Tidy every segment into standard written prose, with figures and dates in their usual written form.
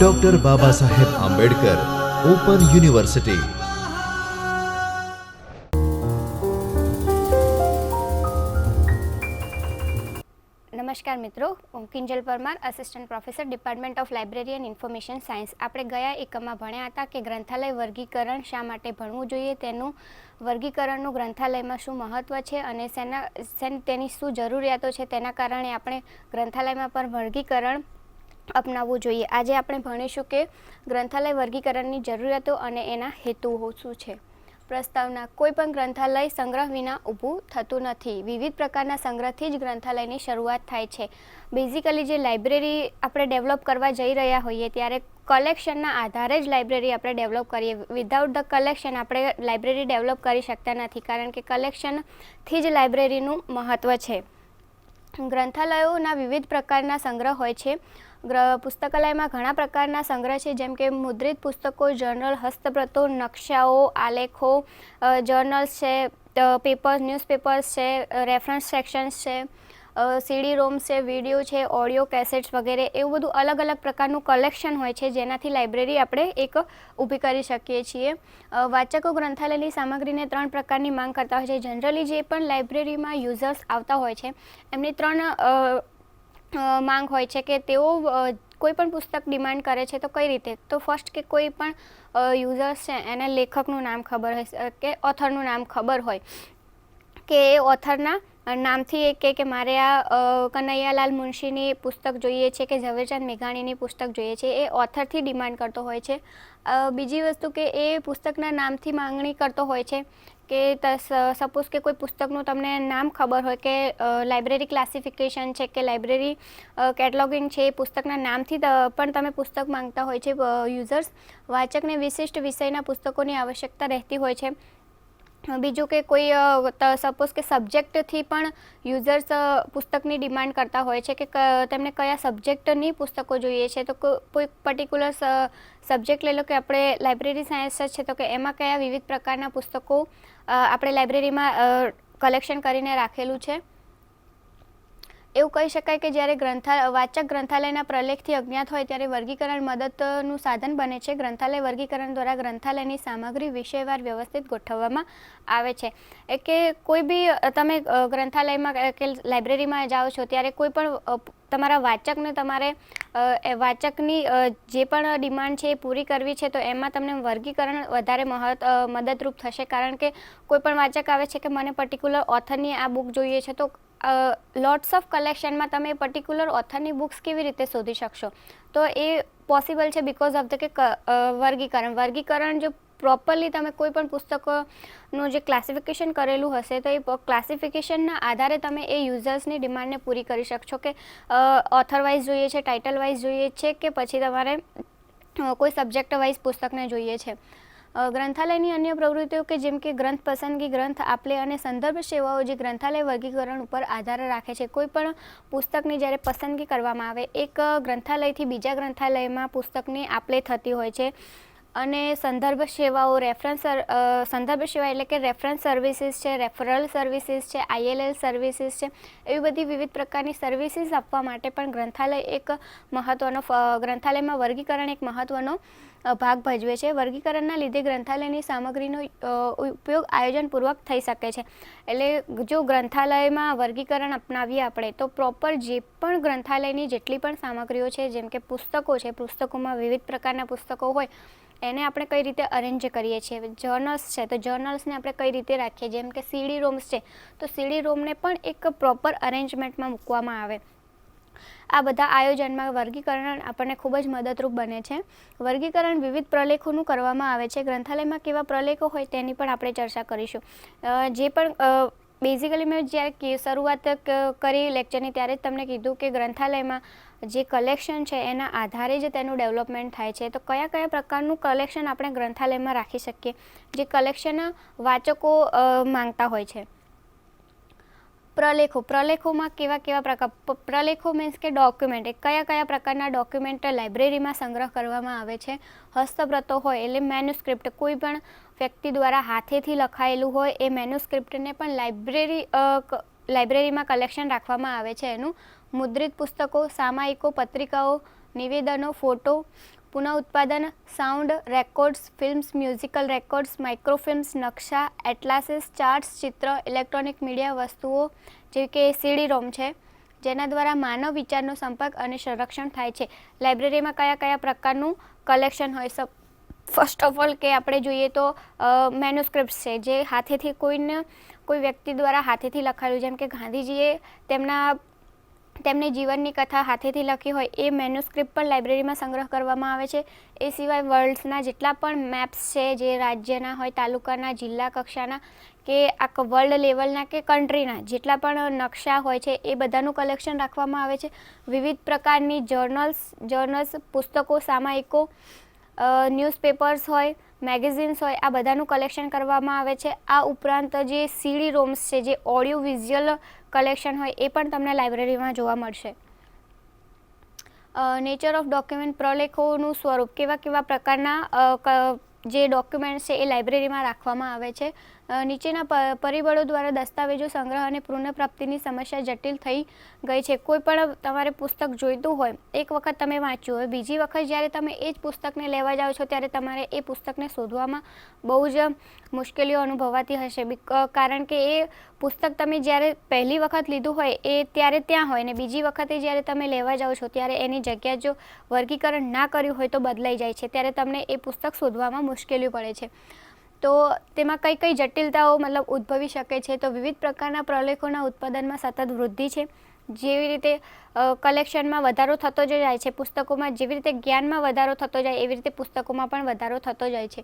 Doctor Baba Saheb Ambedkar open university. નમસ્કાર મિત્રો, હું Kinjal Parmar, assistant professor, department of library and information science. આપણે ગયા એકમમાં ભણ્યા હતા કે ગ્રંથાલય વર્ગીકરણ શા માટે ભણવું જોઈએ, તેનું વર્ગીકરણનું ગ્રંથાલયમાં શું મહત્ત્વ છે અને તેની શું જરૂરિયાતો છે, તેના કારણે આપણે ગ્રંથાલયમાં પણ વર્ગીકરણ અપનાવવું જોઈએ. આજે આપણે ભણીશું કે ગ્રંથાલય વર્ગીકરણની જરૂરિયાતો અને એના હેતુઓ શું છે. પ્રસ્તાવના: કોઈ પણ ગ્રંથાલય સંગ્રહ વિના ઊભું થતું નથી. વિવિધ પ્રકારના સંગ્રહથી જ ગ્રંથાલયની શરૂઆત થાય છે. બેઝિકલી જે લાઇબ્રેરી આપણે ડેવલપ કરવા જઈ રહ્યા હોઈએ ત્યારે કલેક્શનના આધારે જ લાઇબ્રેરી આપણે ડેવલપ કરીએ. વિધાઉટ ધ કલેક્શન આપણે લાઇબ્રેરી ડેવલપ કરી શકતા નથી, કારણ કે કલેક્શનથી જ લાઇબ્રેરીનું મહત્ત્વ છે. ગ્રંથાલયોના વિવિધ પ્રકારના સંગ્રહ હોય છે. પુસ્તકાલયમાં ઘણા પ્રકારના સંગ્રહ છે, જેમ કે મુદ્રિત પુસ્તકો, જર્નલ, હસ્તપ્રતો, નકશાઓ, આલેખો, જર્નલ્સ છે, પેપર્સ, ન્યૂઝપેપર્સ છે, રેફરન્સ સેક્શન્સ છે, સીડી રોમ્સ છે, વિડીયો છે, ઓડિયો કેસેટ્સ વગેરે. એવું બધું અલગ અલગ પ્રકારનું કલેક્શન હોય છે, જેનાથી લાઇબ્રેરી આપણે એક ઊભી કરી શકીએ છીએ. વાચકો ગ્રંથાલયની સામગ્રીને 3 પ્રકારની માંગ કરતા હોય છે. જનરલી જે પણ લાઇબ્રેરીમાં યુઝર્સ આવતા હોય છે એમની 3 માંગ હોય છે કે તેઓ કોઈ પણ પુસ્તક ડિમાન્ડ કરે છે તો કઈ રીતે. તો ફર્સ્ટ કે કોઈ પણ યુઝર્સ છે એને લેખકનું નામ ખબર હોય કે ઓથરનું નામ ખબર હોય, કે એ ઓથરના નામથી એ કે મારે આ કનૈયાલાલ મુનશીની પુસ્તક જોઈએ છે કે ઝવેરચંદ મેઘાણીની પુસ્તક જોઈએ છે, એ ઓથરથી ડિમાન્ડ કરતો હોય છે. બીજી વસ્તુ કે એ પુસ્તકના નામથી માંગણી કરતો હોય છે કે સપોઝ કે કોઈ પુસ્તકનું તમને નામ ખબર હોય કે લાઇબ્રેરી ક્લાસિફિકેશન છે કે લાઇબ્રેરી કેટલોગિંગ છે, એ પુસ્તકના નામથી પણ તમે પુસ્તક માંગતા હોય છે યુઝર્સ. વાચકને વિશિષ્ટ વિષયના પુસ્તકોની આવશ્યકતા રહેતી હોય છે. બીજું કે કોઈ સપોઝ કે સબ્જેક્ટથી પણ યુઝર્સ પુસ્તકની ડિમાન્ડ કરતા હોય છે કે તેમને કયા સબ્જેક્ટની પુસ્તકો જોઈએ છે. તો કોઈ પર્ટિક્યુલર સબ્જેક્ટ લઈ લો કે આપણે લાઇબ્રેરી સાયન્સ છે, તો કે એમાં કયા વિવિધ પ્રકારના પુસ્તકો આપણે લાઇબ્રેરીમાં કલેક્શન કરીને રાખેલું છે. એવું કહી શકાય કે જ્યારે વાચક ગ્રંથાલયના પ્રલેખથી અજ્ઞાત હોય ત્યારે વર્ગીકરણ મદદનું સાધન બને છે. ગ્રંથાલય વર્ગીકરણ દ્વારા ગ્રંથાલયની સામગ્રી વિષયવાર વ્યવસ્થિત ગોઠવવામાં આવે છે. કે કોઈ બી તમે ગ્રંથાલયમાં કે લાઇબ્રેરીમાં જાઓ છો ત્યારે કોઈ પણ તમારા વાચકને તમારે વાચકની જે પણ ડિમાન્ડ છે એ પૂરી કરવી છે, તો એમાં તમને વર્ગીકરણ વધારે મદદરૂપ થશે. કારણ કે કોઈ પણ વાચક આવે છે કે મને પર્ટિક્યુલર ઓથરની આ બુક જોઈએ છે, તો લોટ્સ ઓફ કલેક્શનમાં તમે પર્ટિક્યુલર ઓથરની બુક્સ કેવી રીતે શોધી શકશો? તો એ પોસિબલ છે બિકોઝ ઓફ ધ કે વર્ગીકરણ જો પ્રોપરલી તમે કોઈ પણ પુસ્તકોનું જે ક્લાસિફિકેશન કરેલું હશે તો એ ક્લાસિફિકેશનના આધારે તમે એ યુઝર્સની ડિમાન્ડને પૂરી કરી શકશો કે ઓથર વાઇઝ જોઈએ છે, ટાઇટલ વાઇઝ જોઈએ છે કે પછી તમારે કોઈ સબ્જેક્ટ વાઇઝ પુસ્તકને જોઈએ છે. ગ્રંથાલયની અન્ય પ્રવૃત્તિઓ કે જેમ કે ગ્રંથ પસંદગી, ગ્રંથ આપલે અને સંદર્ભ સેવાઓ જે ગ્રંથાલય વર્ગીકરણ ઉપર આધાર રાખે છે. કોઈ પણ પુસ્તકની જ્યારે પસંદગી કરવામાં આવે, એક ગ્રંથાલયથી બીજા ગ્રંથાલયમાં પુસ્તકની આપલે થતી હોય છે. અને સંદર્ભ સેવાઓ, સંદર્ભ સેવા એટલે કે રેફરન્સ સર્વિસીસ છે, રેફરલ સર્વિસીસ છે, ILL સર્વિસીસ છે, એવી બધી વિવિધ પ્રકારની સર્વિસીસ આપવા માટે પણ ગ્રંથાલયમાં વર્ગીકરણ એક મહત્વનો ભાગ ભજવે છે. વર્ગીકરણના લીધે ગ્રંથાલયની સામગ્રીનો ઉપયોગ આયોજનપૂર્વક થઈ શકે છે. એટલે જો ગ્રંથાલયમાં વર્ગીકરણ અપનાવીએ આપણે તો પ્રોપર જે પણ ગ્રંથાલયની જેટલી પણ સામગ્રીઓ છે, જેમ કે પુસ્તકો છે, પુસ્તકોમાં વિવિધ પ્રકારના પુસ્તકો હોય એને આપણે કઈ રીતે અરેન્જ કરીએ છીએ. જર્નલ્સ છે તો જર્નલ્સને આપણે કઈ રીતે રાખીએ, જેમ કે સીડી રોમ્સ છે તો સીડી રોમને પણ એક પ્રોપર અરેન્જમેન્ટમાં મૂકવામાં આવે. આ બધા આયોજનમાં વર્ગીકરણ આપણને ખૂબ જ મદદરૂપ બને છે. વર્ગીકરણ વિવિધ પ્રલેખોનું કરવામાં આવે છે. ગ્રંથાલયમાં કેવા પ્રલેખો હોય તેની પણ આપણે ચર્ચા કરીશું. જે પણ બેઝિકલી મેં જ્યારે શરૂઆત કરી લેક્ચરની ત્યારે જ તમને કીધું કે ગ્રંથાલયમાં જે કલેક્શન છે એના આધારે જ તેનું ડેવલપમેન્ટ થાય છે. તો કયા કયા પ્રકારનું કલેક્શન આપણે ગ્રંથાલયમાં રાખી શકીએ, જે કલેક્શન વાચકો માંગતા હોય છે. પ્રલેખોમાં કેવા પ્રકાર, પ્રલેખો મીન્સ કે ડોક્યુમેન્ટ, કયા કયા પ્રકારના ડોક્યુમેન્ટ લાઇબ્રેરીમાં સંગ્રહ કરવામાં આવે છે. હસ્તપ્રતો હોય એટલે મેન્યુસ્ક્રિપ્ટ, કોઈ પણ વ્યક્તિ દ્વારા હાથેથી લખાયેલું હોય એ મેન્યુસ્ક્રિપ્ટને પણ લાઇબ્રેરીમાં કલેક્શન રાખવામાં આવે છે એનું મુદ્રિત પુસ્તકો, સામાયિકો, પત્રિકાઓ, નિવેદનો, ફોટો, પુનઃ ઉત્પાદન, sound records, films, musical records, microfilms, નકશા, એટલાસીસ, ચાર્ટ્સ, ચિત્ર, ઇલેક્ટ્રોનિક મીડિયા વસ્તુઓ જેવી કે સીડી રોમ છે, જેના દ્વારા માનવ વિચારનો સંપર્ક અને સંરક્ષણ થાય છે. લાઇબ્રેરીમાં કયા કયા પ્રકારનું કલેક્શન હોય? ફર્સ્ટ ઓફ ઓલ કે આપણે જોઈએ તો મેન્યુસ્ક્રિપ્ટ્સ છે, જે હાથેથી કોઈ વ્યક્તિ દ્વારા હાથેથી લખાયેલું, જેમ કે ગાંધીજીએ તેમની જીવનની કથા હાથેથી લખી હોય એ મેન્યુસ્ક્રિપ્ટ પણ લાઇબ્રેરીમાં સંગ્રહ કરવામાં આવે છે. એ સિવાય વર્લ્ડના જેટલા પણ મેપ્સ છે, જે રાજ્યના હોય, તાલુકાના, જિલ્લા કક્ષાના કે આખા વર્લ્ડ લેવલના કે કન્ટ્રીના જેટલા પણ નકશા હોય છે એ બધાનું કલેક્શન રાખવામાં આવે છે. વિવિધ પ્રકારની જર્નલ્સ, પુસ્તકો, સામાયિકો, ન્યૂઝપેપર્સ હોય, મેગેઝિન્સ હોય, આ બધાનું કલેક્શન કરવામાં આવે છે. આ ઉપરાંત જે સીડી રોમ્સ છે, જે ઓડિયો વિઝ્યુઅલ કલેક્શન હોય એ પણ તમને લાઇબ્રેરીમાં જોવા મળશે. નેચર ઓફ ડોક્યુમેન્ટ, પ્રલેખોનું સ્વરૂપ, કેવા પ્રકારના જે ડોક્યુમેન્ટ્સ છે એ લાઇબ્રેરીમાં રાખવામાં આવે છે. નીચેના પરિબળો દ્વારા દસ્તાવેજો સંગ્રહ અને પુનઃપ્રાપ્તિની સમસ્યા જટિલ થઈ ગઈ છે. કોઈ પણ તમારે પુસ્તક જોઈતું હોય, એક વખત તમે વાંચ્યું હોય, બીજી વખત જ્યારે તમે એ જ પુસ્તકને લેવા જાઓ છો ત્યારે તમારે એ પુસ્તકને શોધવામાં બહુ જ મુશ્કેલીઓ અનુભવાતી હશે, કારણ કે એ પુસ્તક તમે જ્યારે પહેલી વખત લીધું હોય એ ત્યારે ત્યાં હોય ને બીજી વખતે જ્યારે તમે લેવા જાઓ છો ત્યારે એની જગ્યા જો વર્ગીકરણ ના કર્યું હોય તો બદલાઈ જાય છે, ત્યારે તમને એ પુસ્તક શોધવામાં મુશ્કેલીઓ પડે છે. તો તેમાં કઈ જટિલતાઓ ઉદ્ભવી શકે છે? તો વિવિધ પ્રકારના પ્રલેખોના ઉત્પાદનમાં સતત વૃદ્ધિ છે. જેવી રીતે કલેક્શનમાં વધારો થતો જાય છે, પુસ્તકોમાં જેવી રીતે જ્ઞાનમાં વધારો થતો જાય એવી રીતે પુસ્તકોમાં પણ વધારો થતો જાય છે,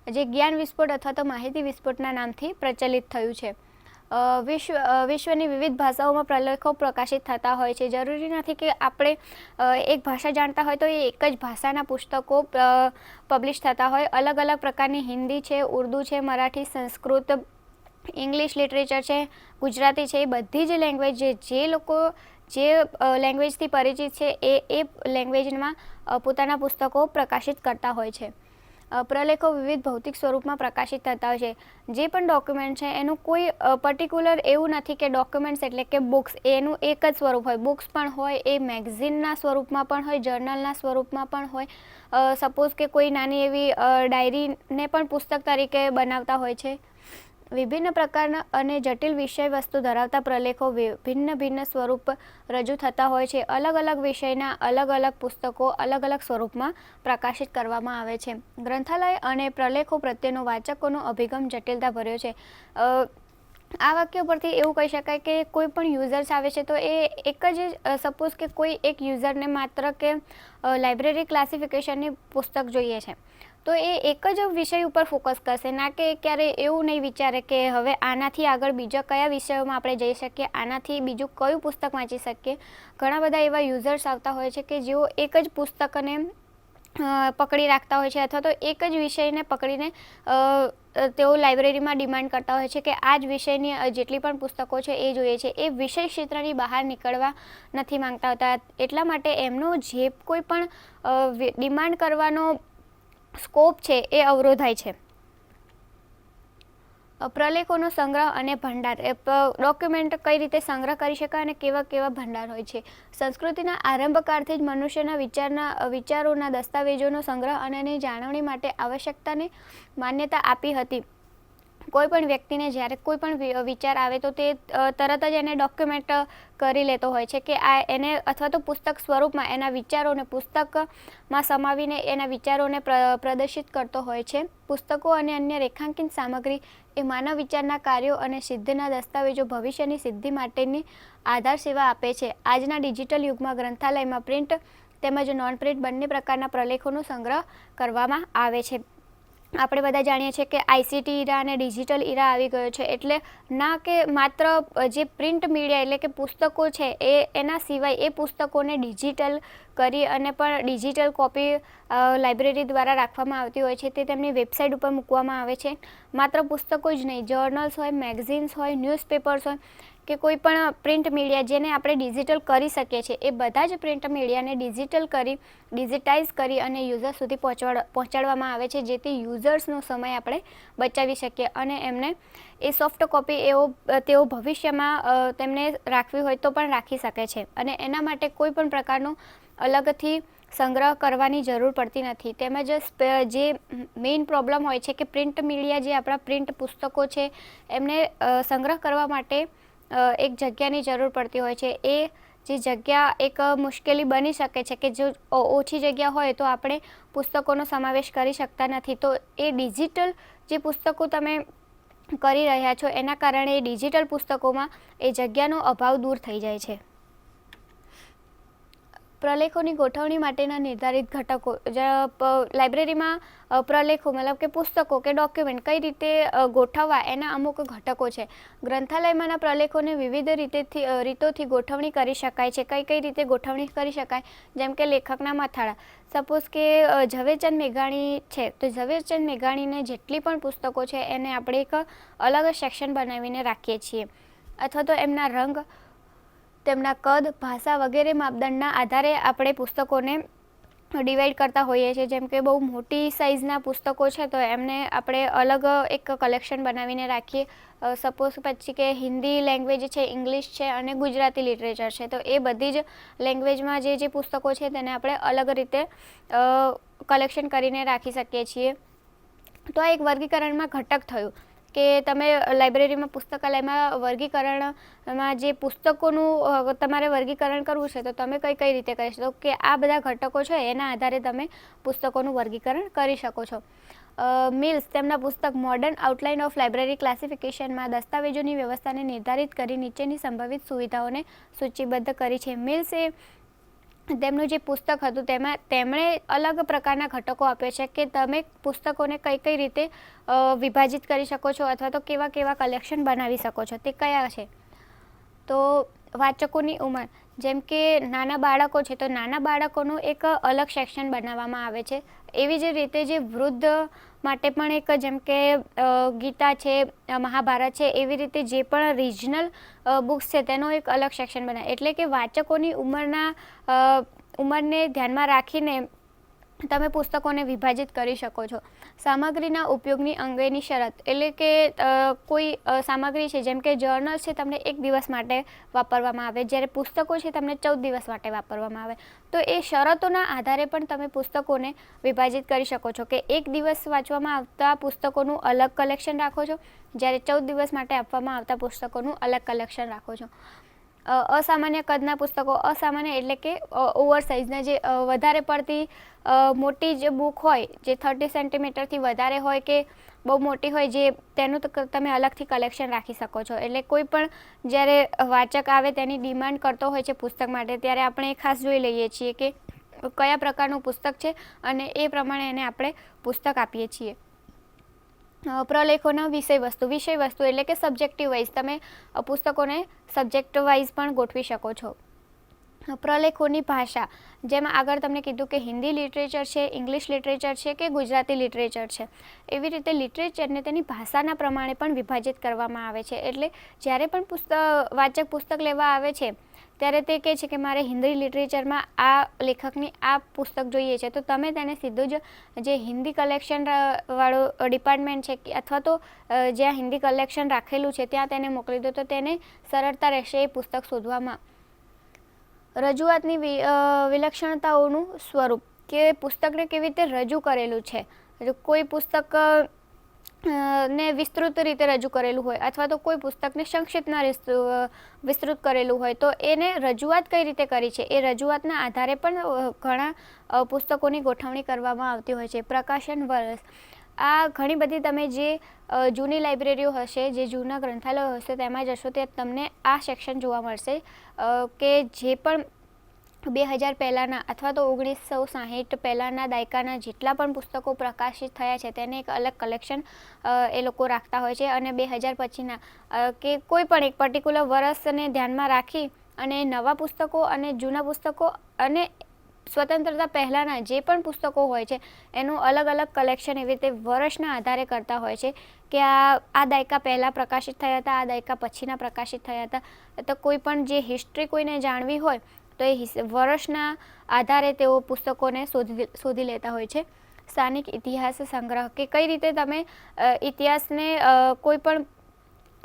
જે જ્ઞાન વિસ્ફોટ અથવા તો માહિતી વિસ્ફોટના નામથી પ્રચલિત થયું છે. વિશ્વની વિવિધ ભાષાઓમાં પ્રલેખો પ્રકાશિત થતા હોય છે. જરૂરી નથી કે આપણે એક ભાષા જાણતા હોય તો એ એક જ ભાષાના પુસ્તકો પબ્લિશ થતા હોય. અલગ અલગ પ્રકારની હિન્દી છે, ઉર્દૂ છે, મરાઠી, સંસ્કૃત, ઇંગ્લિશ લિટરેચર છે, ગુજરાતી છે, એ બધી જ લેંગ્વેજ જે લોકો જે લેંગ્વેજથી પરિચિત છે એ લેંગ્વેજમાં પોતાના પુસ્તકો પ્રકાશિત કરતા હોય છે. પ્રલેખો વિવિધ ભૌતિક સ્વરૂપમાં પ્રકાશિત થતા હોય છે. જે પણ ડોક્યુમેન્ટ છે એનું કોઈ પર્ટિક્યુલર એવું નથી કે ડોક્યુમેન્ટ્સ એટલે કે બુક્સ, એનું એક જ સ્વરૂપ હોય. બુક્સ પણ હોય, એ મેગઝિનના સ્વરૂપમાં પણ હોય, જર્નલના સ્વરૂપમાં પણ હોય. સપોઝ કે કોઈ નાની એવી ડાયરીને પણ પુસ્તક તરીકે બનાવતા હોય છે. વિભિન્ન પ્રકારના અને જટિલ વિષય વસ્તુ ધરાવતા પ્રલેખો ભિન્ન સ્વરૂપ રજૂ થતા હોય છે. અલગ અલગ વિષયના અલગ અલગ પુસ્તકો અલગ અલગ સ્વરૂપમાં પ્રકાશિત કરવામાં આવે છે. ગ્રંથાલય અને પ્રલેખો પ્રત્યેનો વાચકોનો અભિગમ જટિલતા ભર્યો છે. આ વાક્ય પરથી એવું કહી શકાય કે કોઈ પણ યુઝર્સ આવે છે તો એ એક જ સપોઝ કે કોઈ એક યુઝરને માત્ર કે લાઇબ્રેરી ક્લાસિફિકેશનની પુસ્તક જોઈએ છે તો એ એક જ વિષય ઉપર ફોકસ કરશે, ના કે ક્યારે એવું નહીં વિચારે કે હવે આનાથી આગળ બીજા કયા વિષયોમાં આપણે જઈ શકીએ, આનાથી બીજું કયું પુસ્તક વાંચી શકીએ. ઘણા બધા એવા યુઝર્સ આવતા હોય છે કે જેઓ એક જ પુસ્તકને પકડી રાખતા હોય છે અથવા તો એક જ વિષયને પકડીને તેઓ લાઇબ્રેરીમાં ડિમાન્ડ કરતા હોય છે કે આ જ વિષયની જેટલી પણ પુસ્તકો છે એ જોઈએ છે. એ વિષય ક્ષેત્રની બહાર નીકળવા નથી માંગતા હોતા, એટલા માટે એમનો જે કોઈ પણ ડિમાન્ડ કરવાનો સ્કોપ છે એ અવરોધાય છે. પ્રલેખોનો સંગ્રહ અને ભંડાર, ડોક્યુમેન્ટ કઈ રીતે સંગ્રહ કરી શકાય અને કેવા ભંડાર હોય છે. સંસ્કૃતિના આરંભકાળથી જ મનુષ્યના વિચારોના દસ્તાવેજોનો સંગ્રહ અને એની જાળવણી માટે આવશ્યકતાને માન્યતા આપી હતી. કોઈ પણ વ્યક્તિને જ્યારે કોઈ પણ વિચાર આવે તો તે તરત જ એને ડોક્યુમેન્ટ કરી લેતો હોય છે કે આ એને અથવા તો પુસ્તક સ્વરૂપમાં એના વિચારોને પુસ્તકમાં સમાવીને એના વિચારોને પ્રદર્શિત કરતો હોય છે. પુસ્તકો અને અન્ય રેખાંકિત સામગ્રી એ માનવ વિચારના કાર્યો અને સિદ્ધિના દસ્તાવેજો ભવિષ્યની સિદ્ધિ માટેની આધાર સેવા આપે છે. આજના ડિજિટલ યુગમાં ગ્રંથાલયમાં પ્રિન્ટ તેમજ નોન પ્રિન્ટ બંને પ્રકારના પ્રલેખોનો સંગ્રહ કરવામાં આવે છે. આપણે બધા જાણીએ છીએ કે આઈસીટી ઈરા અને ડિજિટલ ઈરા આવી ગયો છે, એટલે ના કે માત્ર જે પ્રિન્ટ મીડિયા એટલે કે પુસ્તકો છે એના સિવાય એ પુસ્તકોને ડિજિટલ કરી અને પણ ડિજિટલ કોપી લાઇબ્રેરી દ્વારા રાખવામાં આવતી હોય છે, તે તેમની વેબસાઇટ ઉપર મૂકવામાં આવે છે. માત્ર પુસ્તકો જ નહીં, જર્નલ્સ હોય, મેગઝિન્સ હોય, ન્યૂઝપેપર્સ હોય, કે કોઈ પણ પ્રિન્ટ મીડિયા જેને આપણે ડિજિટલ કરી શકીએ છીએ એ બધા જ પ્રિન્ટ મીડિયાને ડિજિટાઇઝ કરી અને યુઝર સુધી પહોંચાડવામાં આવે છે, જેથી યુઝર્સનો સમય આપણે બચાવી શકીએ અને એમને એ સોફ્ટ કોપી તેઓ ભવિષ્યમાં તેમને રાખવી હોય તો પણ રાખી શકે છે અને એના માટે કોઈ પણ પ્રકારનો અલગથી સંગ્રહ કરવાની જરૂર પડતી નથી. તેમજ જે મેઇન પ્રોબ્લેમ હોય છે કે પ્રિન્ટ મીડિયા જે આપણા પ્રિન્ટ પુસ્તકો છે એમને સંગ્રહ કરવા માટે એક જગ્યાની જરૂર પડતી હોય છે. એ જે જગ્યા એક મુશ્કેલી બની શકે છે કે જો ઓછી જગ્યા હોય તો આપણે પુસ્તકોનો સમાવેશ કરી શકતા નથી. તો એ ડિજિટલ જે પુસ્તકો તમે કરી રહ્યા છો એના કારણે ડિજિટલ પુસ્તકોમાં એ જગ્યાનો અભાવ દૂર થઈ જાય છે. પ્રલેખોની ગોઠવણી માટેના નિર્ધારિત ઘટકો. લાઇબ્રેરીમાં પ્રલેખો મતલબ કે પુસ્તકો કે ડોક્યુમેન્ટ કઈ રીતે ગોઠવવા એના અમુક ઘટકો છે. ગ્રંથાલયમાંના પ્રલેખોને વિવિધ રીતોથી ગોઠવણી કરી શકાય છે. કઈ રીતે ગોઠવણી કરી શકાય, જેમ કે લેખકના મથાળા. સપોઝ કે ઝવેરચંદ મેઘાણી છે તો ઝવેરચંદ મેઘાણીને જેટલી પણ પુસ્તકો છે એને આપણે એક અલગ સેક્શન બનાવીને રાખીએ છીએ, અથવા તો એમના રંગ, તેમના કદ, ભાષા વગેરે માપદંડના આધારે આપણે પુસ્તકોને ડિવાઈડ કરતા હોઈએ છીએ. જેમ કે બહુ મોટી સાઇઝના પુસ્તકો છે તો એમને આપણે અલગ એક કલેક્શન બનાવીને રાખીએ. સપોઝ પછી કે હિન્દી લેંગ્વેજ છે, ઇંગ્લિશ છે અને ગુજરાતી લિટરેચર છે તો એ બધી જ લેંગ્વેજમાં જે પુસ્તકો છે તેને આપણે અલગ રીતે કલેક્શન કરીને રાખી શકીએ છીએ. તો આ એક વર્ગીકરણમાં ઘટક થયું કે તમે લાઇબ્રેરીમાં પુસ્તકાલયમાં વર્ગીકરણમાં જે પુસ્તકોનું તમારે વર્ગીકરણ કરવું છે તો તમે કઈ રીતે કરી શકો કે આ બધા ઘટકો છે એના આધારે તમે પુસ્તકોનું વર્ગીકરણ કરી શકો છો. મિલ્સ તેમના પુસ્તક મોડર્ન આઉટલાઇન ઓફ લાઇબ્રેરી ક્લાસિફિકેશનમાં દસ્તાવેજોની વ્યવસ્થાને નિર્ધારિત કરી નીચેની સંભવિત સુવિધાઓને સૂચિબદ્ધ કરી છે. મિલ્સે તેમનું જે પુસ્તક હતું તેમાં તેમણે અલગ પ્રકારના ઘટકો આપ્યા છે કે તમે પુસ્તકોને કઈ રીતે વિભાજિત કરી શકો છો અથવા તો કેવા કલેક્શન બનાવી શકો છો. તે કયા છે? તો વાચકોની ઉંમર, જેમ કે નાના બાળકો છે તો નાના બાળકોનું એક અલગ સેક્શન બનાવવામાં આવે છે. એવી જ રીતે જે વૃદ્ધ માટે પણ એક, જેમ કે ગીતા છે, મહાભારત છે, એવી રીતે જે પણ રિજનલ બુક્સ છે તેનો એક અલગ સેક્શન બનાવે. એટલે કે વાચકોની ઉંમરને ધ્યાનમાં રાખીને તમે પુસ્તકોને વિભાજિત કરી શકો છો. સામગ્રીના ઉપયોગની અંગેની શરત, એટલે કે કોઈ સામગ્રી છે જેમ કે જર્નલ છે તમને 1 દિવસ માટે વાપરવામાં આવે, જ્યારે પુસ્તકો છે તમને 14 દિવસ માટે વાપરવામાં આવે. તો એ શરતોના આધારે પણ તમે પુસ્તકોને વિભાજિત કરી શકો છો કે 1 દિવસ વાંચવામાં આવતા પુસ્તકોનું અલગ કલેક્શન રાખો છો, જ્યારે 14 દિવસ માટે આપવામાં આવતા પુસ્તકોનું અલગ કલેક્શન રાખો છો. અસામાન્ય કદના પુસ્તકો, અસામાન્ય એટલે કે ઓવર સાઇઝના, જે વધારે પડતી મોટી જે બુક હોય, જે 30 સેન્ટીમીટરથી વધારે હોય કે બહુ મોટી હોય, જે તેનું તમે અલગથી કલેક્શન રાખી શકો છો. એટલે કોઈ પણ જ્યારે વાચક આવે તેની ડિમાન્ડ કરતો હોય છે પુસ્તક માટે, ત્યારે આપણે ખાસ જોઈ લઈએ છીએ કે કયા પ્રકારનું પુસ્તક છે અને એ પ્રમાણે એને આપણે પુસ્તક આપીએ છીએ. પ્રલેખોના વિષય વસ્તુ એટલે કે સબ્જેક્ટિવ વાઇઝ તમે પુસ્તકોને સબ્જેક્ટ વાઇઝ પણ ગોઠવી શકો છો. પ્રલેખોની ભાષા, જેમાં આગળ તમને કીધું કે હિન્દી લિટરેચર છે, ઇંગ્લિશ લિટરેચર છે કે ગુજરાતી લિટરેચર છે, એવી રીતે લિટરેચરને તેની ભાષાના પ્રમાણે પણ વિભાજિત કરવામાં આવે છે. એટલે જ્યારે પણ વાચક પુસ્તક લેવા આવે છે ત્યારે તે કહે છે કે મારે હિન્દી લિટરેચરમાં આ લેખકની આ પુસ્તક જોઈએ છે, તો તમે તેને સીધું જ જે હિન્દી કલેક્શન વાળો ડિપાર્ટમેન્ટ છે અથવા તો જ્યાં હિન્દી કલેક્શન રાખેલું છે ત્યાં તેને મોકલી દો તો તેને સરળતા રહેશે એ પુસ્તક શોધવામાં. રજૂઆતની વિલક્ષણતાઓનું સ્વરૂપ, કે પુસ્તકને કેવી રીતે રજૂ કરેલું છે. કોઈ પુસ્તક ને વિસ્તૃત રીતે રજૂ કરેલું હોય અથવા તો કોઈ પુસ્તકને સંક્ષિપ્તમાં વિસ્તૃત કરેલું હોય, તો એને રજૂઆત કઈ રીતે કરી છે એ રજૂઆતના આધારે પણ ઘણા પુસ્તકોની ગોઠવણી કરવામાં આવતી હોય છે. પ્રકાશન વર્ષ, આ ઘણી બધી તમે જે જૂની લાઇબ્રેરીઓ હશે, જે જૂના ગ્રંથાલયો હશે તેમાં જશો તે તમને આ સેક્શન જોવા મળશે કે જે પણ 2000 પહેલાંના અથવા તો 1960 પહેલાંના દાયકાના જેટલા પણ પુસ્તકો પ્રકાશિત થયા છે તેને એક અલગ કલેક્શન એ લોકો રાખતા હોય છે. અને 2000 પછીના કે કોઈ પણ એક પર્ટિક્યુલર વર્ષને ધ્યાનમાં રાખી અને નવા પુસ્તકો અને જૂના પુસ્તકો અને સ્વતંત્રતા પહેલાંના જે પણ પુસ્તકો હોય છે એનું અલગ અલગ કલેક્શન એવી રીતે વર્ષના આધારે કરતા હોય છે કે આ દાયકા પહેલાં પ્રકાશિત થયા હતા, આ દાયકા પછીના પ્રકાશિત થયા હતા. તો કોઈ પણ જે હિસ્ટ્રી કોઈને જાણવી હોય તો એ વર્ષના આધારે તેઓ પુસ્તકોને શોધી લેતા હોય છે. સ્થાનિક ઇતિહાસ સંગ્રહ કે કઈ રીતે તમે ઇતિહાસને કોઈ પણ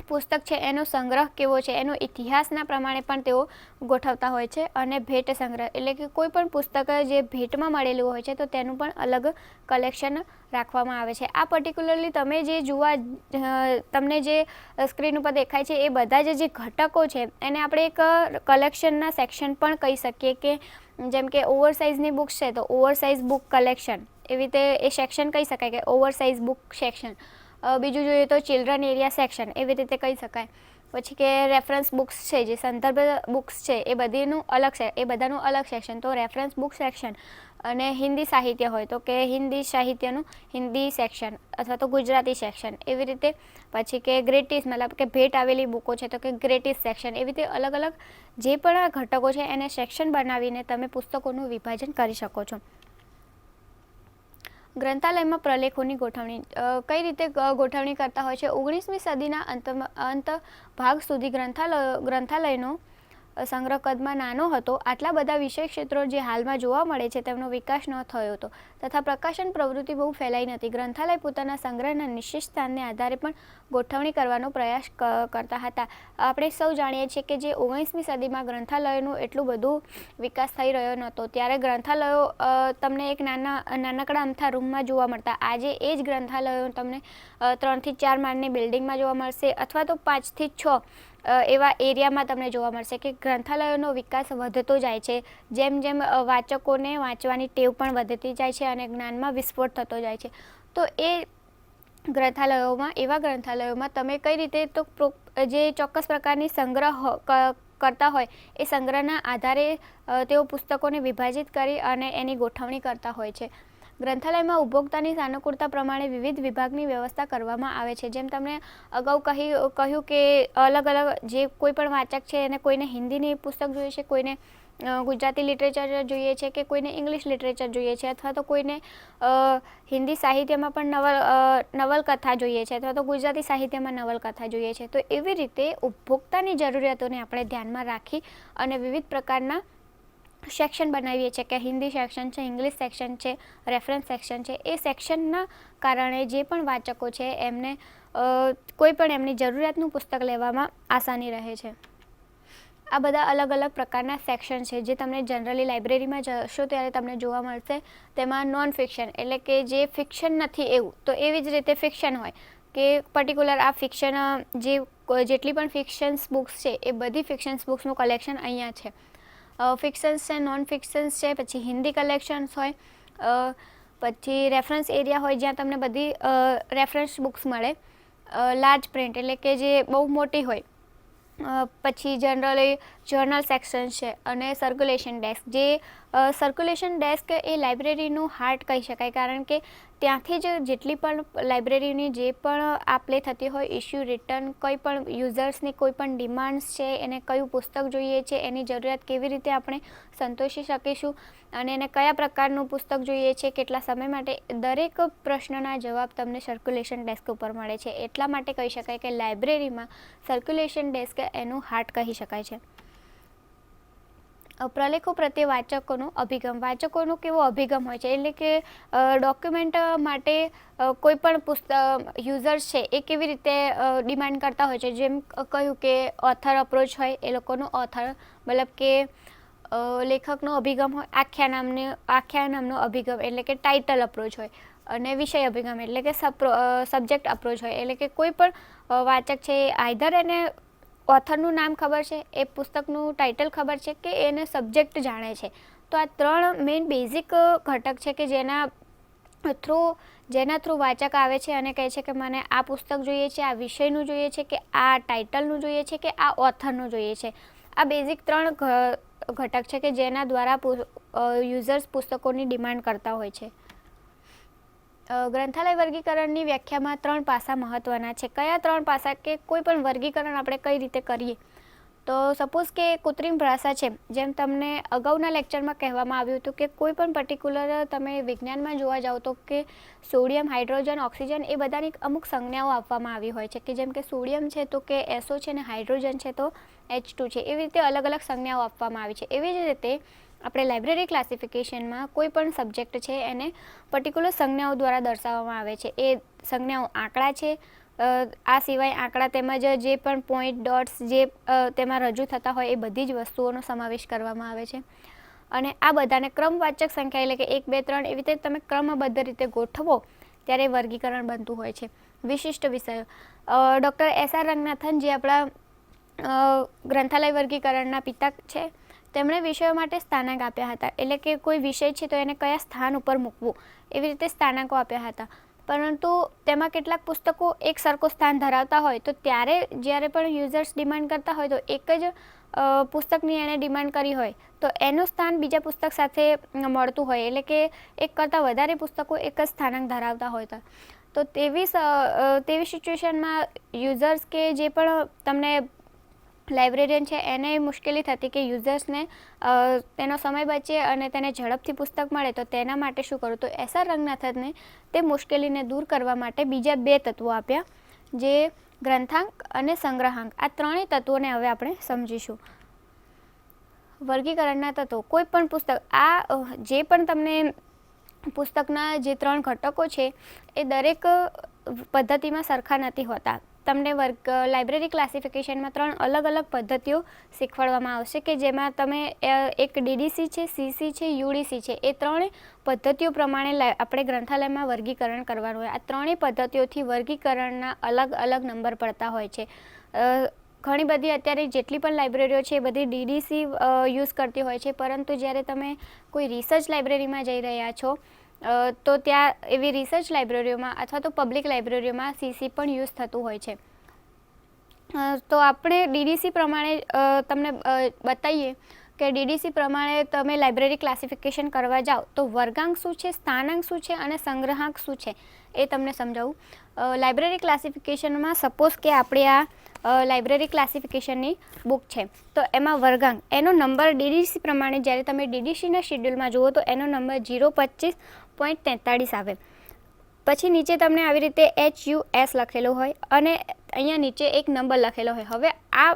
પુસ્તક છે એનો સંગ્રહ કેવો છે એનો ઇતિહાસના પ્રમાણે પણ તેઓ ગોઠવતા હોય છે. અને ભેટ સંગ્રહ એટલે કે કોઈ પણ પુસ્તક જે ભેટમાં મળેલું હોય છે તો તેનું પણ અલગ કલેક્શન રાખવામાં આવે છે. આ પર્ટિક્યુલરલી તમે જે તમને જે સ્ક્રીન ઉપર દેખાય છે એ બધા જે ઘટકો છે એને આપણે એક કલેક્શનના સેક્શન પણ કહી શકીએ કે જેમ કે ઓવરસાઇઝની બુક્સ છે તો ઓવરસાઇઝ બુક કલેક્શન એવી રીતે એ સેક્શન કહી શકાય કે ઓવરસાઇઝ બુક સેક્શન. બીજું જોઈએ તો ચિલ્ડ્રન એરિયા સેક્શન એવી રીતે કહી શકાય. પછી કે રેફરન્સ બુક્સ છે જે સંદર્ભ બુક્સ છે એ બધાનું અલગ સેક્શન તો રેફરન્સ બુક સેક્શન. અને હિન્દી સાહિત્ય હોય તો કે હિન્દી સાહિત્યનું હિન્દી સેક્શન અથવા તો ગુજરાતી સેક્શન એવી રીતે. પછી કે ગ્રેટીસ મતલબ કે ભેટ આવેલી બુકો છે તો કે ગ્રેટીસ સેક્શન એવી રીતે અલગ અલગ જે પણ આ ઘટકો છે એને સેક્શન બનાવીને તમે પુસ્તકોનું વિભાજન કરી શકો છો. ગ્રંથાલયમાં પ્રલેખોની ગોઠવણી કઈ રીતે ગોઠવણી કરતા હોય છે. 19મી સદીના અંત ભાગ સુધી ગ્રંથાલયનો સંગ્રહ કદમાં નાનો હતો. આટલા બધા વિષય ક્ષેત્રો જે હાલમાં જોવા મળે છે તેમનો વિકાસ ન થયો હતો તથા પ્રકાશન પ્રવૃત્તિ બહુ ફેલાઈ નથી. ગ્રંથાલય પોતાના સંગ્રહના નિશ્ચિત સ્થાનને આધારે પણ ગોઠવણી કરવાનો પ્રયાસ કરતા હતા. આપણે સૌ જાણીએ છીએ કે જે 19મી સદીમાં ગ્રંથાલયોનું એટલું બધું વિકાસ થઈ રહ્યો નહોતો ત્યારે ગ્રંથાલયો તમને એક નાનકડા અમથા રૂમમાં જોવા મળતા. આજે એ જ ગ્રંથાલયો તમને 3 થી 4 માળની બિલ્ડિંગમાં જોવા મળશે અથવા તો 5 થી 6 એવા એરિયામાં તમને જોવા મળશે કે ગ્રંથાલયોનો વિકાસ વધતો જાય છે. જેમ જેમ વાચકોને વાંચવાની ટેવ પણ વધતી જાય છે અને જ્ઞાનમાં વિસ્ફોટ થતો જાય છે. તો એ એવા ગ્રંથાલયોમાં તમે કઈ રીતે તો જે ચોક્કસ પ્રકારની સંગ્રહ કરતા હોય એ સંગ્રહના આધારે તેઓ પુસ્તકોને વિભાજિત કરી અને એની ગોઠવણી કરતા હોય છે. ગ્રંથાલયમાં ઉપભોક્તાની સાનુકૂળતા પ્રમાણે વિવિધ વિભાગની વ્યવસ્થા કરવામાં આવે છે. જેમ તમને અગાઉ કહ્યું કે અલગ અલગ જે કોઈ પણ વાચક છે એને કોઈને હિન્દીની પુસ્તક જોઈએ છે, કોઈને ગુજરાતી લિટરેચર જોઈએ છે કે કોઈને ઇંગ્લિશ લિટરેચર જોઈએ છે અથવા તો કોઈને હિન્દી સાહિત્યમાં પણ નવલકથા જોઈએ છે અથવા તો ગુજરાતી સાહિત્યમાં નવલકથા જોઈએ છે. તો એવી રીતે ઉપભોક્તાની જરૂરિયાતોને આપણે ધ્યાનમાં રાખી અને વિવિધ પ્રકારના સેક્શન બનાવીએ છીએ કે હિન્દી સેક્શન છે, ઇંગ્લિશ સેક્શન છે, રેફરન્સ સેક્શન છે. એ સેક્શનના કારણે જે પણ વાચકો છે એમને કોઈ પણ એમની જરૂરિયાતનું પુસ્તક લેવામાં આસાની રહે છે. આ બધા અલગ અલગ પ્રકારના સેક્શન છે જે તમને જનરલી લાઇબ્રેરીમાં જશો ત્યારે તમને જોવા મળશે. તેમાં નોન ફિક્શન એટલે કે જે ફિક્શન નથી એવું તો એવી જ રીતે ફિક્શન હોય કે પર્ટિક્યુલર આ ફિક્શન જેટલી પણ ફિક્શન્સ બુક્સ છે એ બધી ફિક્શન્સ બુક્સનું કલેક્શન અહીંયા છે. ફિક્શન્સ છે, નોન ફિક્શન્સ છે, પછી હિન્દી કલેક્શન્સ હોય, પછી રેફરન્સ એરિયા હોય જ્યાં તમને બધી રેફરન્સ બુક્સ મળે. લાર્જ પ્રિન્ટ એટલે કે જે બહુ મોટી હોય. પછી જનરલી જર્નલ સેક્શન છે અને સર્ક્યુલેશન ડેસ્ક. જે સર્ક્યુલેશન ડેસ્ક એ લાઇબ્રેરીનું હાર્ટ કહી શકાય કારણ કે ત્યાંથી જ જેટલી પણ લાઇબ્રેરીની જે પણ આપલે થતી હોય ઇસ્યુ રિટર્ન કોઈ પણ યુઝર્સની કોઈ પણ ડિમાન્ડ્સ છે એને કયું પુસ્તક જોઈએ છે એની જરૂરિયાત કેવી રીતે આપણે સંતોષી શકીશું અને એને કયા પ્રકારનું પુસ્તક જોઈએ છે કેટલા સમય માટે દરેક પ્રશ્નના જવાબ તમને સર્ક્યુલેશન ડેસ્ક ઉપર મળે છે. એટલા માટે કહી શકાય કે લાઇબ્રેરીમાં સર્ક્યુલેશન ડેસ્ક એનું હાર્ટ કહી શકાય છે. પ્રલેખો પ્રત્યે વાચકોનો અભિગમ. વાચકોનો કેવો અભિગમ હોય છે એટલે કે ડોક્યુમેન્ટ માટે કોઈ પણ પુસ્તક યુઝર્સ છે એ કેવી રીતે ડિમાન્ડ કરતા હોય છે. જેમ કહ્યું કે ઓથર અપ્રોચ હોય એ લોકોનો ઓથર મતલબ કે લેખકનો અભિગમ હોય. આખ્યાનામનો અભિગમ એટલે કે ટાઇટલ અપ્રોચ હોય અને વિષય અભિગમ એટલે કે સબ્જેક્ટ અપ્રોચ હોય. એટલે કે કોઈ પણ વાચક છે આઈધર એને ઓથરનું નામ ખબર છે, એ પુસ્તકનું ટાઇટલ ખબર છે કે એને સબ્જેક્ટ જાણે છે. તો આ 3 મેઇન બેઝિક ઘટક છે કે જેના થ્રુ વાચક આવે છે અને કહે છે કે મને આ પુસ્તક જોઈએ છે, આ વિષયનું જોઈએ છે કે આ ટાઇટલનું જોઈએ છે કે આ ઓથરનું જોઈએ છે. આ બેઝિક 3 ઘટક છે કે જેના દ્વારા યુઝર્સ પુસ્તકોની ડિમાન્ડ કરતા હોય છે. ગ્રંથાલય વર્ગીકરણની વ્યાખ્યામાં 3 પાસા મહત્વના છે. કયા 3 પાસા કે કોઈ પણ વર્ગીકરણ આપણે કઈ રીતે કરીએ તો સપોઝ કે કૃત્રિમ ભાષા છે, જેમ તમને અગાઉના લેક્ચરમાં કહેવામાં આવ્યું હતું કે કોઈ પણ પર્ટિક્યુલર તમે વિજ્ઞાનમાં જોવા જાઓ તો કે સોડિયમ, હાઇડ્રોજન, ઓક્સિજન એ બધાની અમુક સંજ્ઞાઓ આપવામાં આવી હોય છે, કે જેમ કે સોડિયમ છે તો કે SO છે, ને હાઇડ્રોજન છે તો H2 છે. એવી રીતે અલગ અલગ સંજ્ઞાઓ આપવામાં આવી છે. એવી જ રીતે આપણે લાઇબ્રેરી ક્લાસિફિકેશનમાં કોઈ પણ સબ્જેક્ટ છે એને પર્ટિક્યુલર સંજ્ઞાઓ દ્વારા દર્શાવવામાં આવે છે. એ સંજ્ઞાઓ આંકડા છે, આ સિવાય આંકડા તેમજ જે પણ પોઈન્ટ, ડોટ્સ જે તેમાં રજૂ થતા હોય એ બધી જ વસ્તુઓનો સમાવેશ કરવામાં આવે છે. અને આ બધાને ક્રમવાચક સંખ્યા એટલે કે 1, 2, 3 એવી રીતે તમે ક્રમબદ્ધ રીતે ગોઠવો ત્યારે વર્ગીકરણ બનતું હોય છે. વિશિષ્ટ વિષયો ડૉક્ટર SR રંગનાથન જે આપણા ગ્રંથાલય વર્ગીકરણના પિતા છે, તેમણે વિષયો માટે સ્થાનાંક આપ્યા હતા. એટલે કે કોઈ વિષય છે તો એને કયા સ્થાન ઉપર મૂકવું એવી રીતે સ્થાનાંકો આપ્યા હતા. પરંતુ તેમાં કેટલાક પુસ્તકો એક સરખું સ્થાન ધરાવતા હોય તો ત્યારે જ્યારે પણ યુઝર્સ ડિમાન્ડ કરતા હોય તો એક જ પુસ્તકની એણે ડિમાન્ડ કરી હોય તો એનું સ્થાન બીજા પુસ્તક સાથે મળતું હોય, એટલે કે એક કરતાં વધારે પુસ્તકો એક જ સ્થાનાંક ધરાવતા હોય તો તેવી સિચ્યુએશનમાં યુઝર્સ કે જે પણ તમને લાઇબ્રેરિયન છે એને મુશ્કેલી થતી કે યુઝર્સને તેનો સમય બચે અને તેને ઝડપથી પુસ્તક મળે. તો તેના માટે શું કરું? તો SR રંગનાથને તે મુશ્કેલીને દૂર કરવા માટે બીજા 2 તત્વો આપ્યા, જે ગ્રંથાંક અને સંગ્રહાંક. આ ત્રણેય તત્વોને હવે આપણે સમજીશું. વર્ગીકરણના તત્વો. કોઈ પણ પુસ્તક, આ જે પણ તમને પુસ્તકના જે 3 ઘટકો છે એ દરેક પદ્ધતિમાં સરખા નથી હોતા. તમને લાઇબ્રેરી ક્લાસિફિકેશનમાં 3 અલગ અલગ પદ્ધતિઓ શીખવાડવામાં આવશે, કે જેમાં તમે એક DDC છે, CC છે, UDC છે, એ 3 પદ્ધતિઓ પ્રમાણે આપણે ગ્રંથાલયમાં વર્ગીકરણ કરવાનું હોય. આ 3 પદ્ધતિઓથી વર્ગીકરણના અલગ અલગ નંબર પડતા હોય છે. ઘણી બધી અત્યારે જેટલી પણ લાઇબ્રેરીઓ છે એ બધી DDC યુઝ કરતી હોય છે, પરંતુ જ્યારે તમે કોઈ રિસર્ચ લાઇબ્રેરીમાં જઈ રહ્યા છો તો ત્યાં એવી રિસર્ચ લાઇબ્રેરીઓમાં અથવા તો પબ્લિક લાઇબ્રેરીઓમાં CC પણ યુઝ થતું હોય છે. તો આપણે DDC પ્રમાણે તમને બતાવીએ કે DDC પ્રમાણે તમે લાઇબ્રેરી ક્લાસિફિકેશન કરવા જાઓ તો વર્ગાંક શું છે, સ્થાનાંક શું છે અને સંગ્રહાંક શું છે એ તમને સમજાવું. લાઇબ્રેરી ક્લાસિફિકેશનમાં સપોઝ કે આપણે આ લાઇબ્રેરી ક્લાસિફિકેશનની બુક છે તો એમાં વર્ગાંક એનો નંબર DDC પ્રમાણે જ્યારે તમે DDCના શેડ્યુલમાં જુઓ તો એનો નંબર 025.43 આવે. પછી નીચે તમને આવી રીતે HUS લખેલો હોય અને અહીંયા નીચે એક નંબર લખેલો હોય. હવે આ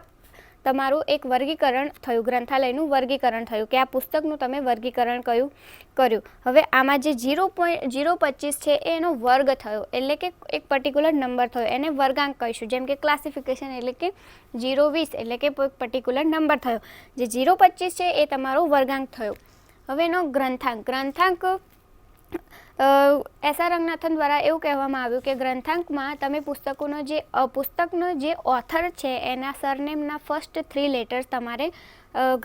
તમારું એક વર્ગીકરણ થયું, ગ્રંથાલયનું વર્ગીકરણ થયું કે આ પુસ્તકનું તમે વર્ગીકરણ કર્યું. હવે આમાં જે 0.025 છે એનો વર્ગ થયો, એટલે કે એક પર્ટિક્યુલર નંબર થયો, એને વર્ગાંક કહીશું. જેમ કે ક્લાસિફિકેશન એટલે કે 0.20 એટલે કે પર્ટિક્યુલર નંબર થયો. જે 0.25 છે એ તમારો વર્ગાંક થયો. હવે એનો ગ્રંથાંક SR રંગનાથન દ્વારા એવું કહેવામાં આવ્યું કે ગ્રંથાંકમાં તમે પુસ્તકનો જે ઓથર છે એના સરનેમના ફર્સ્ટ 3 લેટર્સ તમારે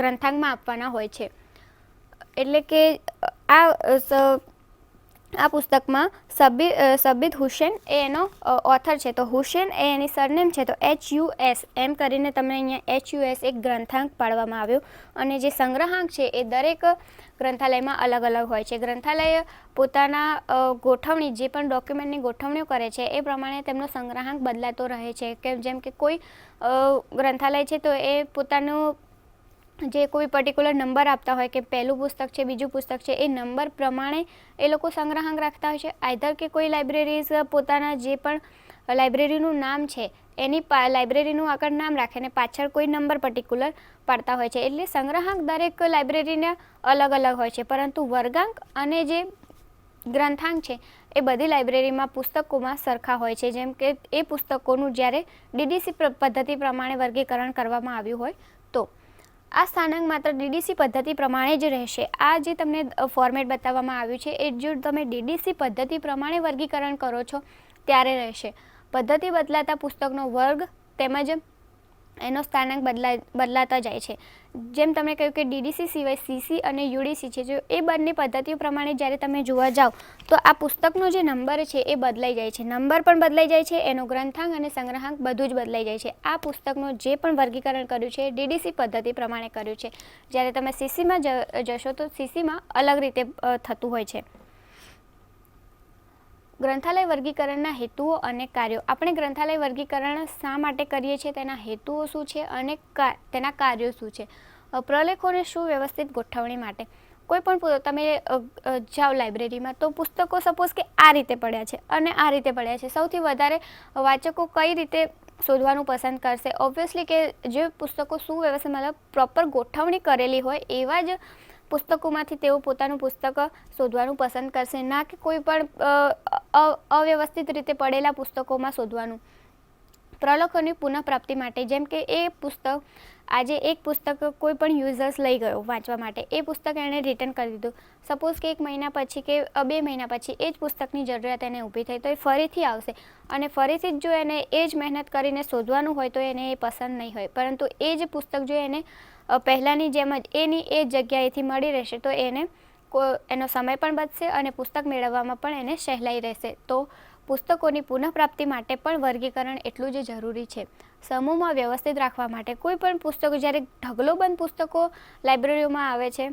ગ્રંથાંકમાં આપવાના હોય છે. એટલે કે આ પુસ્તકમાં સબીત હુસેન એ એનો ઓથર છે, તો હુસેન એ એની સરનેમ છે તો HUS એમ કરીને તમને અહીંયા HUS એક ગ્રંથાંક પાડવામાં આવ્યો. અને જે સંગ્રહાંક છે એ દરેક ગ્રંથાલયમાં અલગ અલગ હોય છે. ગ્રંથાલય પોતાના ગોઠવણી જે પણ ડોક્યુમેન્ટની ગોઠવણીઓ કરે છે એ પ્રમાણે તેમનો સંગ્રહાંક બદલાતો રહે છે. કે જેમ કે કોઈ ગ્રંથાલય છે તો એ પોતાનું જે કોઈ પર્ટિક્યુલર નંબર આપતા હોય કે પહેલું પુસ્તક છે, બીજું પુસ્તક છે, એ નંબર પ્રમાણે એ લોકો સંગ્રહાંક રાખતા હોય છે. આઈધર કે કોઈ લાઇબ્રેરીઝ પોતાના જે પણ લાઇબ્રેરીનું નામ છે એની લાઇબ્રેરીનું આગળ નામ રાખે અને પાછળ કોઈ નંબર પર્ટિક્યુલર પાડતા હોય છે. એટલે સંગ્રહાંક દરેક લાઇબ્રેરીના અલગ અલગ હોય છે, પરંતુ વર્ગાંક અને જે ગ્રંથાંક છે એ બધી લાઇબ્રેરીમાં પુસ્તકોમાં સરખા હોય છે. જેમ કે એ પુસ્તકોનું જ્યારે DDC પદ્ધતિ પ્રમાણે વર્ગીકરણ કરવામાં આવ્યું હોય તો આ સ્થાનાંક માત્ર DDC પદ્ધતિ પ્રમાણે જ રહેશે. આ જે તમને ફોર્મેટ બતાવવામાં આવ્યું છે એ જો તમે DDC પદ્ધતિ પ્રમાણે વર્ગીકરણ કરો છો ત્યારે રહેશે. પદ્ધતિ બદલાતા પુસ્તકનો વર્ગ તેમજ એનો સ્થાનાંક બદલાતા જાય છે. જેમ તમે કહ્યું કે DDC સિવાય CC અને UDC છે, જો એ બંને પદ્ધતિઓ પ્રમાણે જ્યારે તમે જોવા જાઓ તો આ પુસ્તકનો જે નંબર છે એ બદલાઈ જાય છે. નંબર પણ બદલાઈ જાય છે, એનો ગ્રંથાંક અને સંગ્રહાંક બધું જ બદલાઈ જાય છે. આ પુસ્તકનું જે પણ વર્ગીકરણ કર્યું છે એ DDC પદ્ધતિ પ્રમાણે કર્યું છે. જ્યારે તમે CCમાં જશો તો CCમાં અલગ રીતે થતું હોય છે. ગ્રંથાલય વર્ગીકરણના હેતુઓ અને કાર્યો. આપણે ગ્રંથાલય વર્ગીકરણ શા માટે કરીએ છીએ, તેના હેતુઓ શું છે અને તેના કાર્યો શું છે. પ્રલેખોને સુવ્યવસ્થિત ગોઠવણી માટે. કોઈ પણ તમે જાઓ લાઇબ્રેરીમાં તો પુસ્તકો સપોઝ કે આ રીતે પડ્યા છે અને આ રીતે પડ્યા છે. સૌથી વધારે વાચકો કઈ રીતે શોધવાનું પસંદ કરશે? ઓબ્વિયસલી કે જે પુસ્તકો સુવ્યવસ્થિત મતલબ પ્રોપર ગોઠવણી કરેલી હોય એવા જ પુસ્તકોમાંથી તેઓ પોતાનું પુસ્તક શોધવાનું પસંદ કરશે, ના કે કોઈ પણ અવ્યવસ્થિત રીતે પડેલા પુસ્તકોમાં શોધવાનું. પ્રલેખોની પુનઃપ્રાપ્તિ માટે, જેમ કે એ પુસ્તક આજે એક પુસ્તક કોઈ પણ યુઝર્સ લઈ ગયો વાંચવા માટે, એ પુસ્તક એણે રિટર્ન કરી દીધું. સપોઝ કે 1 મહિના પછી કે 2 મહિના પછી એ જ પુસ્તકની જરૂરિયાત એને ઊભી થઈ, તો એ ફરીથી આવશે અને ફરીથી જ જો એને એ જ મહેનત કરીને શોધવાનું હોય તો એને એ પસંદ નહીં હોય. પરંતુ એ જ પુસ્તક જો એને પહેલાંની જેમ જ એની એ જગ્યાએથી મળી રહેશે તો એને એનો સમય પણ બચશે અને પુસ્તક મેળવવામાં પણ એને સહેલાઈ રહેશે. તો પુસ્તકોની પુનઃપ્રાપ્તિ માટે પણ વર્ગીકરણ એટલું જ જરૂરી છે. સમૂહમાં વ્યવસ્થિત રાખવા માટે. કોઈ પણ પુસ્તકો જ્યારે ઢગલોબંધ પુસ્તકો લાઇબ્રેરીઓમાં આવે છે,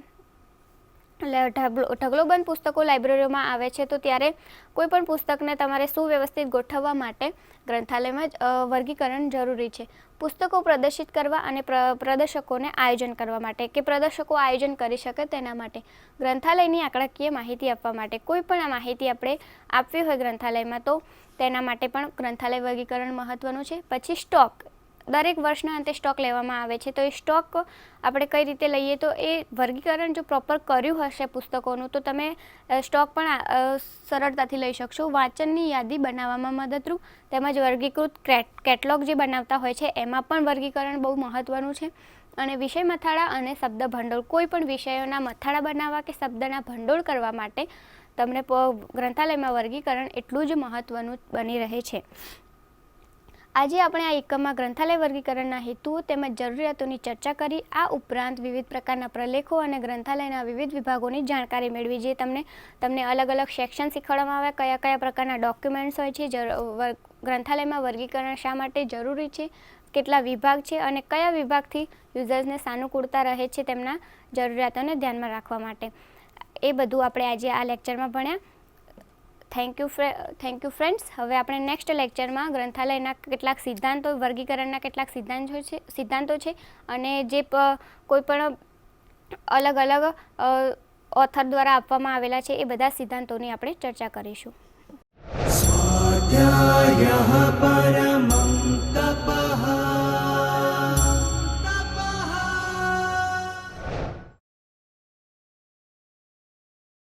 ઢગલોબંધ પુસ્તકો લાઇબ્રેરીઓમાં આવે છે તો ત્યારે કોઈ પણ પુસ્તકને તમારે સુવ્યવસ્થિત ગોઠવવા માટે ગ્રંથાલયમાં જ વર્ગીકરણ જરૂરી છે. પુસ્તકો પ્રદર્શિત કરવા અને પ્રદર્શકોને આયોજન કરવા માટે, કે પ્રદર્શકો આયોજન કરી શકે તેના માટે. ગ્રંથાલયની આંકડાકીય માહિતી આપવા માટે. કોઈ પણ આ માહિતી આપણે આપવી હોય ગ્રંથાલયમાં તો તેના માટે પણ ગ્રંથાલય વર્ગીકરણ મહત્ત્વનું છે. પછી સ્ટોક. દરેક વર્ષના અંતે સ્ટોક લેવામાં આવે છે, તો એ સ્ટોક આપણે કઈ રીતે લઈએ, તો એ વર્ગીકરણ જો પ્રોપર કર્યું હશે પુસ્તકોનું તો તમે સ્ટોક પણ સરળતાથી લઈ શકશો. વાંચનની યાદી બનાવવામાં મદદરૂપ, તેમજ વર્ગીકૃત કેટલોગ જે બનાવતા હોય છે એમાં પણ વર્ગીકરણ બહુ મહત્ત્વનું છે. અને વિષય મથાળા અને શબ્દ ભંડોળ. કોઈ પણ વિષયોના મથાળા બનાવવા કે શબ્દના ભંડોળ કરવા માટે તમને ગ્રંથાલયમાં વર્ગીકરણ એટલું જ મહત્ત્વનું બની રહે છે. આજે આપણે આ એકમમાં ગ્રંથાલય વર્ગીકરણના હેતુઓ તેમજ જરૂરિયાતોની ચર્ચા કરી. આ ઉપરાંત વિવિધ પ્રકારના પ્રલેખો અને ગ્રંથાલયના વિવિધ વિભાગોની જાણકારી મેળવી, જે તમને અલગ અલગ સેક્શન શીખવાડવામાં આવ્યા, કયા કયા પ્રકારના ડોક્યુમેન્ટ્સ હોય છે, ગ્રંથાલયમાં વર્ગીકરણ શા માટે જરૂરી છે, કેટલા વિભાગ છે અને કયા વિભાગથી યુઝર્સને સાનુકૂળતા રહે છે તેમના જરૂરિયાતોને ધ્યાનમાં રાખવા માટે. એ બધું આપણે આજે આ લેક્ચરમાં ભણ્યા. Thank you friends. હવે આપણે નેક્સ્ટ લેક્ચરમાં ગ્રંથાલયના કેટલાક સિદ્ધાંતો, વર્ગીકરણના કેટલાક સિદ્ધાંતો છે અને જે કોઈ પણ અલગ અલગ ઓથર દ્વારા આપવામાં આવેલા છે એ બધા સિદ્ધાંતોની આપણે ચર્ચા કરીશું. સ્વાધ્યાયઃ પરમઃ